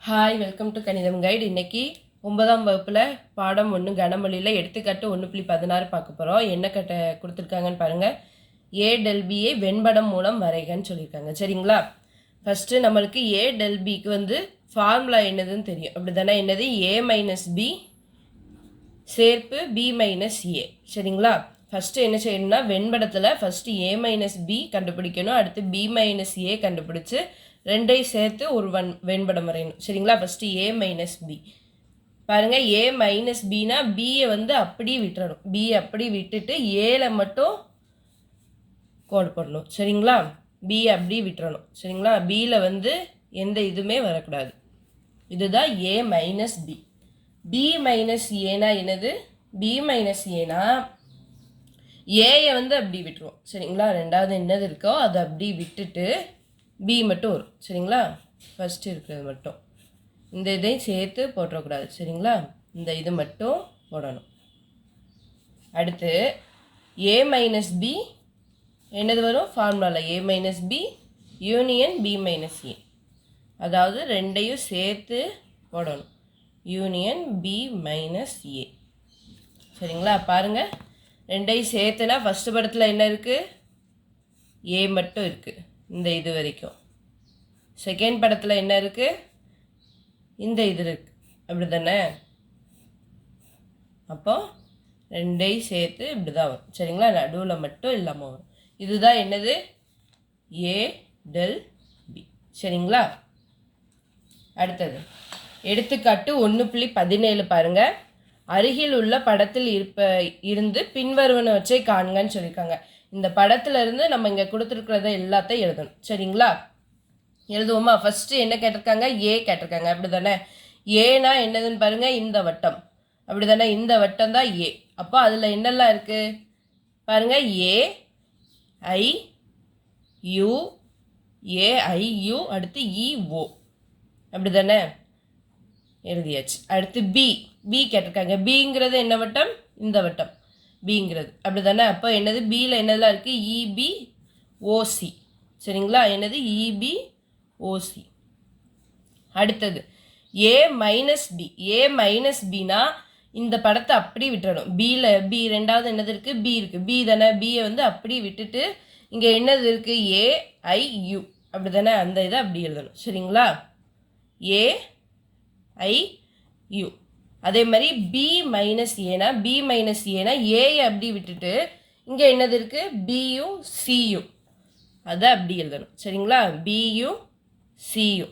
Hi, welcome to கணிதம் guide. இன்னைக்கு 9ஆம் வகுப்பில் பாடம் 1 கனமொழியில் எடுத்துக்காட்டு 1.16 பார்க்க போகிறோம். என்ன கட்ட கொடுத்துருக்காங்கன்னு பாருங்கள். ஏ டெல் பியை வெண்படம் மூலம் வரைகன்னு சொல்லியிருக்காங்க. சரிங்களா? ஃபஸ்ட்டு நம்மளுக்கு ஏ டெல் பிக்கு வந்து ஃபார்முலா என்னதுன்னு தெரியும். அப்படி தானே? என்னது? ஏ மைனஸ் பி சேர்ப்பு பி மைனஸ் ஏ. சரிங்களா? ஃபஸ்ட்டு என்ன செய்யணும்னா, வெண்படத்தில் ஃபஸ்ட்டு ஏ மைனஸ் பி கண்டுபிடிக்கணும். அடுத்து பி மைனஸ் ஏ கண்டுபிடிச்சு ரெண்டையும் சேர்த்து ஒரு வெண்படம் வரையணும். சரிங்களா? ஃபஸ்ட்டு ஏ மைனஸ் பி பாருங்கள். ஏ மைனஸ் பினா பியை வந்து அப்படியே விட்டுறணும். பி அப்படி விட்டுட்டு ஏல மட்டும் கோடு போடணும். சரிங்களா? பி அப்படி விட்டுறணும். சரிங்களா? பியில் வந்து எந்த இதுவுமே வரக்கூடாது. இதுதான் ஏ மைனஸ் பி. பி மைனஸ் ஏனா என்னது? பி மைனஸ் ஏனா ஏயை வந்து அப்படி விட்டுருவோம். சரிங்களா? ரெண்டாவது என்னது இருக்கோ அதை அப்படி விட்டுட்டு பி மட்டும் வரும். சரிங்களா? ஃபஸ்ட்டு இருக்கிறது மட்டும் இந்த இதையும் சேர்த்து போட்டுறக்கூடாது. சரிங்களா? இந்த இது மட்டும் போடணும். அடுத்து ஏ மைனஸ் பி என்னது வரும்? ஃபார்முலாவில் A minus B union B minus A, அதாவது ரெண்டையும் சேர்த்து போடணும். Union B minus A. சரிங்களா? பாருங்கள், ரெண்டையும் சேர்த்துனா ஃபஸ்ட்டு படத்தில் என்ன இருக்குது? ஏ மட்டும் இருக்குது இந்த இது வரைக்கும். செகண்ட் படத்தில் என்ன இருக்குது? இந்த இது இருக்குது. அப்படி தானே? அப்போ ரெண்டையும் சேர்த்து இப்படி தான் வரும். சரிங்களா? நடுவில் மட்டும் இல்லாமல் வரும். இதுதான் என்னது? ஏ டெல் பி. சரிங்களா? அடுத்தது எடுத்துக்காட்டு 1.17 பாருங்கள். அருகில் உள்ள படத்தில் இருந்து பின்வருவனவற்றை காண்கன்னு சொல்லியிருக்காங்க. இந்த படத்துல இருந்து நம்ம இங்கே கொடுத்துருக்கிறத எல்லாத்தையும் எழுதணும். சரிங்களா? எழுதுவோமா? ஃபஸ்ட்டு என்ன கேட்டிருக்காங்க? ஏ கேட்டிருக்காங்க. அப்படி தானே? ஏனா என்னதுன்னு பாருங்கள். இந்த வட்டம். அப்படி தானே? இந்த வட்டம் தான் ஏ. அப்போ அதில் என்னெல்லாம் இருக்குது பாருங்கள். ஏ I you, A I you, அடுத்து இ ஓ. அப்படி தானே? எழுதியாச்சு. அடுத்து பி. பி கேட்டிருக்காங்க. பிங்கிறது என்ன வட்டம்? இந்த வட்டம் பிங்கிறது. அப்படி தானே? அப்போ என்னது? பியில் என்னதெல்லாம் இருக்குது? இபி ஓசி. சரிங்களா? என்னது? இபி ஓசி. அடுத்தது ஏ மைனஸ் பி. ஏ மைனஸ் பினா இந்த படத்தை அப்படி விட்டுறணும். பியில் பி ரெண்டாவது என்னது இருக்குது? பி இருக்குது. பி தானே? பியை வந்து அப்படி விட்டுட்டு இங்கே என்னது இருக்குது? ஏ ஐ யூ. அப்படி தானே? அந்த இதை அப்படி எழுதணும். சரிங்களா? ஏ ஐ யூ. அதே மாதிரி பி மைனஸ் ஏனா, பி மைனஸ் ஏனா ஏயை அப்படி விட்டுட்டு இங்கே என்னது இருக்குது? பியு சியு. அதை அப்படி எழுதணும். சரிங்களா? பியு சியு.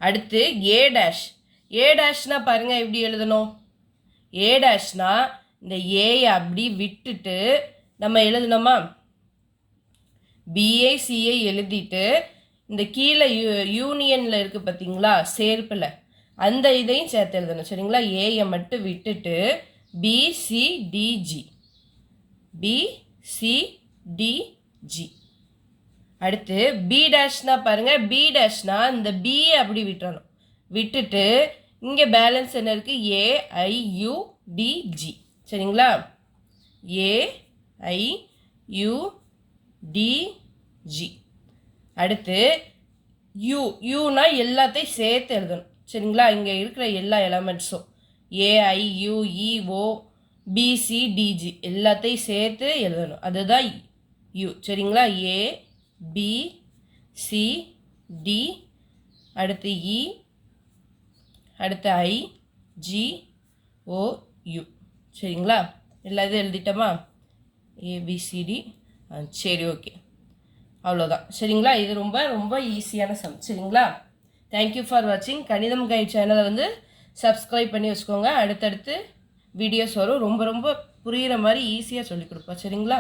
அடுத்து ஏ டேஷ். ஏ டேஷ்னா பாருங்கள் எப்படி எழுதணும்? ஏ டேஷ்னா இந்த ஏயை அப்படி விட்டுட்டு நம்ம எழுதணுமா? பிஐ சிஐ எழுதிட்டு இந்த கீழே யூனியனில் இருக்குது பார்த்தீங்களா? சேர்ப்பில் அந்த இதையும் சேர்த்து எழுதணும். சரிங்களா? ஏயை மட்டும் விட்டுட்டு பிசிடிஜி. பிசிடிஜி. அடுத்து பி டேஷ்னா பாருங்கள். பி டேஷ்னா இந்த பியை அப்படி விட்டுறணும். விட்டுட்டு இங்கே பேலன்ஸ் என்ன இருக்குது? ஏஐயுடிஜி. சரிங்களா? ஏஐயுடிஜி. அடுத்து யூ. யூனா எல்லாத்தையும் சேர்த்து எழுதணும். சரிங்களா? இங்கே இருக்கிற எல்லா எலமெண்ட்ஸும் ஏஐயுஇஓ பிசிடிஜி எல்லாத்தையும் சேர்த்து எழுதணும். அதுதான் யூ. சரிங்களா? ஏ பி சி டி, அடுத்து இ, அடுத்து ஐ ஜி ஓ யூ. சரிங்களா? எல்லாத்தையும் எழுதிட்டோமா? ஏபிசிடி. சரி, ஓகே, அவ்வளோதான். சரிங்களா? இது ரொம்ப ரொம்ப ஈஸியான சம். சரிங்களா? தேங்க்யூ ஃபார் வாட்சிங். கணிதம் கைட் சேனலை வந்து சப்ஸ்கிரைப் பண்ணி வச்சுக்கோங்க. அடுத்தடுத்து வீடியோஸ் வரும். ரொம்ப ரொம்ப புரிகிற மாதிரி ஈஸியாக சொல்லிக் கொடுப்போம். சரிங்களா?